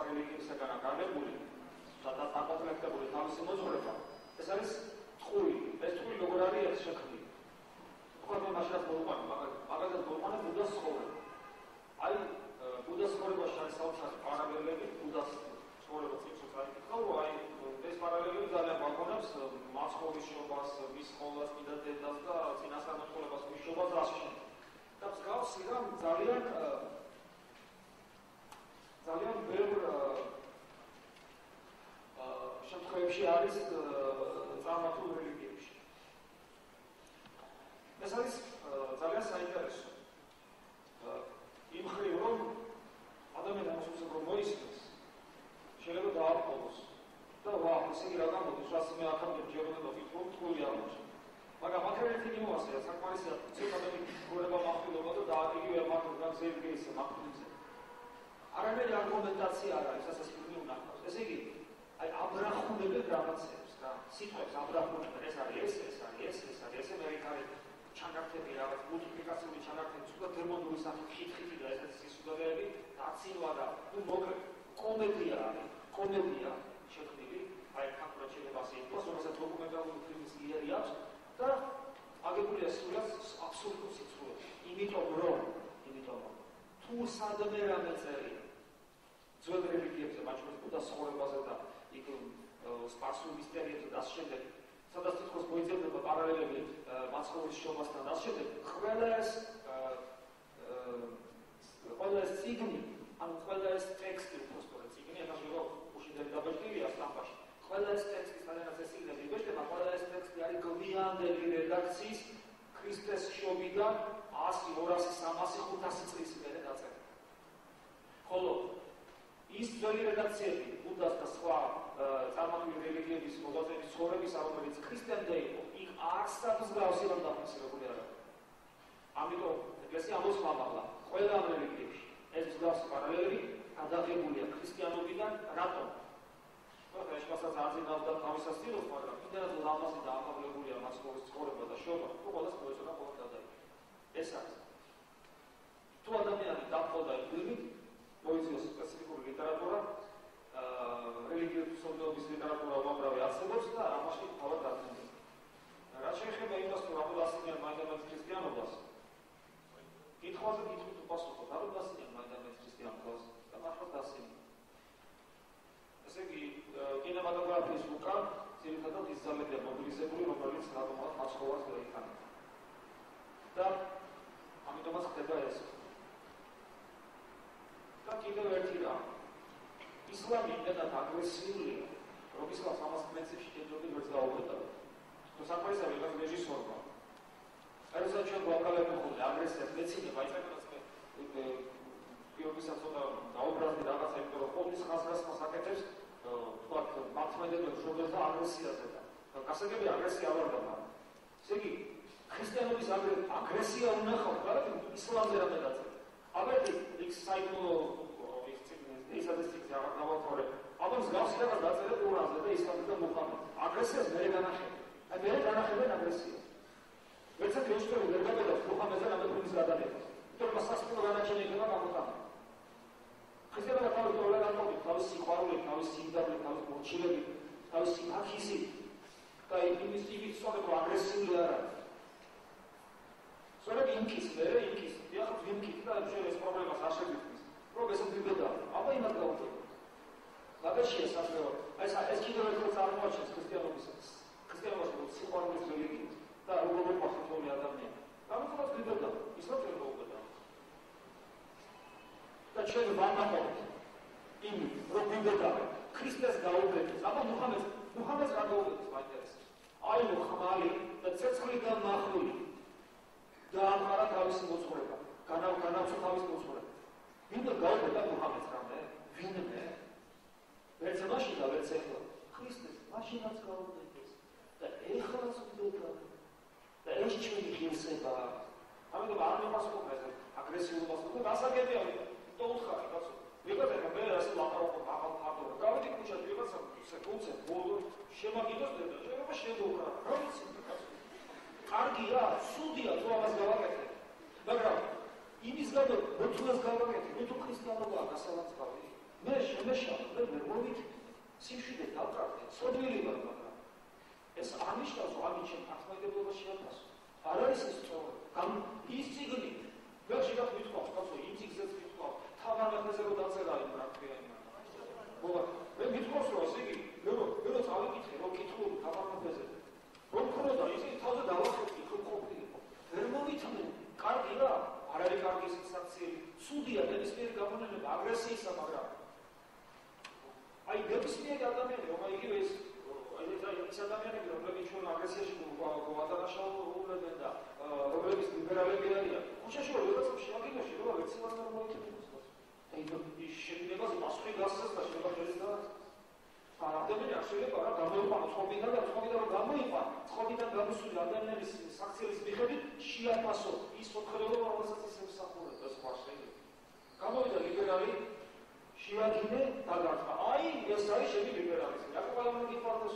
სხვა რელიგიებისაგან განებული, სადაც აკომპლექტებული თავისი მოძღვრება, ეს არის ტყუილი. ეს ტყუილი როგორ არის შექმნილი? ხოლმე მაშინაც მოუყვანა, მაგალითად მოუყვანა ბუდას ცხოვრება. აი, ბუდას ცხოვრებაში არის საოცარი პარალელები, ბუდას ცხოვრება წინსულს არიკითხავ, რომ აი ეს პარალელები ძალიან გვაგონებს მაცხოვრის შობას, მის სკოლას, კიდე დედას და წინასწარმეტყველებას მის შობას და ასე შემდეგ. და მსგავსი რამ ძალიან ბევრ შემთხვევებში არის წარმართულ რელიგიებში. ეს არის ძალიან საინტერესო. იმ მხრივ, რომ ადამიანს უცებ მოისმენს, შეიძლება დაარყოს და ისე იგი რა გამოდის, რაც მე ახალგებ ჯეროდება ვიტყოდ ტყუილი აღმოჩნდა. მაგრამ აქ ერთი ნიუანსია, საკმარისია ცოტათი გორება მახვილობა და დააგიგივე მართლა გაგზეირგე ისე მახვილზე. არანაირი არგუმენტაცია არ არის, ასე ისე უნახავს. ესე იგი, აი აბრახუნებენ რაღაცებს რა. სიტყვებს აბრახუნებენ, ეს არის ეს არის ეს ამერიკული ჩანართები რაღაც მულტიპლიკაციური ჩანართები, სულ დემონური სახით ხით და ესეთი სისუგავეები, დაცინვა და მოკლედ კომედია არის, კომედია შექმნილი, აი ქართულად შეიძლება ასე ითქვას, რომელსაც დოკუმენტალური ფილმის იერი აქვს და აგებულია სულად აბსოლუტურ სიცრუეში. იმიტომ რომ თუ სადმე რამე წერია ძველ რელიგიებზე, მათ შორის ბუდას ცხოვრებაზე და იქ სპარსულ მისტერიებზე და ასე შემდეგ, სადაც თითქოს მოიძებნება პარალელები მაცხოვრის შობასთან და ასე შემდეგ, ყველა ეს წიგნი, ანუ ყველა ეს ტექსტი, უბრალოდ წიგნი, ახლა შეიძლება უშინდელი დაბეჭდილია სტამპაში. ყველა ეს ტექსტი, სადაც ეს წიგნები იბეჭდება, ყველა ეს ტექსტი არის გვიანდელი რედაქციის ქრისტეს შობიდან 100, 200, 300, 500 წლის მერე დაწერილი. ხოლო ის ძველი რედაქციები, ბუდას და სხვა წარმართული რელიგიების მოღვაწეების ცხოვრებისა, რომელიც ქრისტემდე იყო, იქ არცად მსგავსი რომ დაფიქსირებული არ არის. ამიტომ ეკლესია ამბობს მაღლა, ყველა რელიგიაში ეს მსგავსი პარალელები გადაღებულია ქრისტიანობიდან, რატომ? ხოთა ეს მასაც აძინავს და თავისას ცდილობს, მაგრამ იმდენად ლამაზი და ამაღლებულია მაცხოვრის ცხოვრება და შობა, თუ ყველას მოეწონა ყოველ გადაიღება. ეს არის. თუ ადამიანი დაფხოდა იდეით, მოიწვიოს სპეციფიკური ლიტერატურა, რელიგიური სოციოლოგიის ლიტერატურა უამრავი არსებობს და ამაში თავად დაწინდა. რაც შეეხება იმას, თუ რა მოასწინიან მაინდამაინც ქრისტიანობას, კითხვაზე კითხვით უპასუხოთ, რა მოასწინიან მაინდამაინც ქრისტიანობას და მართლა დასწინდა. ესე იგი, კინემატოგრაფიის უკან ძირითადად ის ძალებია მობილიზებული, რომელიც რატომღაც მაცხოვარს გაიხანება. და ამიტომაც ხდება ეს. და კიდევ ერთი რამ. ისლამი იმდენად აგრესიულია, რომ ისლამს ამას პრინციპში ჯერჯერობით ვერც დაუბრუნდება. თუ საკმარისია ვიღაც რეჟისორმა. როდესაც ჩვენ გვაყალიბებთ ხოლმე აგრესიას მეცინება, იწევს გიორგისაც უნდა დაუბრუნდეს რაღაცა, იმიტომ რომ ყოვლის ხაზგასმას აკეთებს, თქვათ, მართლმადიდებლურ შობელს და აგრესიაზე და გასაგები აგრესია არ ვარდა. ესე იგი, ქრისტიანობის აგრესია უნახავთ, რა ისლამზე რა გადაწერა. აბა იქ საიდუმლო ის ადესტიქს აღარ დავაყორებ. აბა მსგავსი რაღაც დაწერა ყურანზე და ისლამზე და მუჰამედზე. აგრესიას მე განახებენ. აი მე განახებენ აგრესიას. ვერცად ისტორია ვერ გადაგებს მუჰამედზე რამე გადაგებას. იმიტომ რომ სასწავლო განაჩენი იქნება გამოტანა. ქრისტიანობა თავის ტოლერანტობით, თავის სიყვარულით, თავის სიმდაბლით, თავის მორჩილებით, თავის სიმაქისით და იმის სწორედ აგრესიული არ არის. სწორედ იმკის, ახლა ვიმკით და ჩვენ ეს პრობლემას არ შეგვიქმნის. რომ ეს მდიბედა, აბა იმად გავუწევთ. გადაშია სასწავლო. აი ეს კიდევ ერთხელ წარმოაჩენს ქრისტიანობას როგორც სიყვარულის რელიგიას და როგორ მოხდა ადამიანი. გამოსულაც მდიბედა, ისო ჩვენ მოუწევთ. და ჩვენ ვამაყობთ იმით, რომ მდიბედა ქრისტეს გაუგებთ. აბა მუჰამედს რა გაუგებთ მაინტერესებს. აი ხმალი და ცეცხლიდან მახული. და ამხარა თავისი მოძღვრება, განავსო თავის მოძღვრება. ვინმე გაუგებდა მუჰამედს რამე? ვინმე? ვერც მაშინ და ვერც ეხლა. ქრისტეს მაშინაც გაუგებდეს და ეხლაც უბდება. და ეს ჩვენი ღირსება. ამიტომ არ მიპასუხებ ეს აგრესიულობას და გასაგებია. თუ უთხარი კაცო, ვიღაცა მე ასე ლაპარაკობ ახალ ფარდო. გავიდი ქუჩაზე ვიღაცა საკუთზე ბოლო შემაგიდოს და შეიძლება შეგოუკრა. რა ვიცი კაცო. კარგია, სუდია თუ ამას გავაკეთებ. მაგრამ იმის გამო, თუ ეს გავაკეთებ, თუ ქრისტიანობაა გასალანძღავი, მე შემეშალე ვერ მოვით სიმშვიდე დავკარგე, ცოდვილი ვარ, მაგრამ ეს არნიშნავს, რომ ამით ჩემ თანხმდებელობაში შეაფასო. არ არის ეს სწორი. ის წიგნი ვერში გახ მithქვავს, კაცო, იმ წიგნზეც მithქვავს, თავარ მეფეზე რომ დაწერა იმ რა ქვია იმ. მე მithქვავს, რომ ასე იგი, მე რო წავიკითხე, რომ კითხული თავარ მეფეზე. რომ ქროდა ისე თავზე დავახეთქი, რომ ყოფილიყო. ვერ მოვითმენ, კარგი რა, არ არის კარგი სენსაციები, ცუდია ნებისმიერი გამონაკლება აგრესიისა, მაგრამ აი ნებისმიერი ადამიანი, რომ იგივე ეს ის ადამიანები, რომლებიც ჩვენ აგრესიაში გვადანაშაულებენ და რომლებიც ლიბერალები არიან, ხოჭაში რომ ვიღაცამ შეაგინოში, რომ ვეცილად არ მოიქნებოს. ის შეგვიძლია მასვე გასცეს და შეიძლება ხელის და ადამიანი არ შეიძლება რა გამოიყვანოს ხობიდან და ხობიდან რომ გამოიყვან, ხობიდან გამოსული ადამიანის საქციელის მიხედვით შეაფასო ის ოქროება, რომელსაც ის ემსახურება სხვა შეიძლება. გამოვიდა ლიბერალი, შეაგინე და გახდა. აი ეს არის შენი ლიბერალიზმი. აკუპალამი გიფარდოს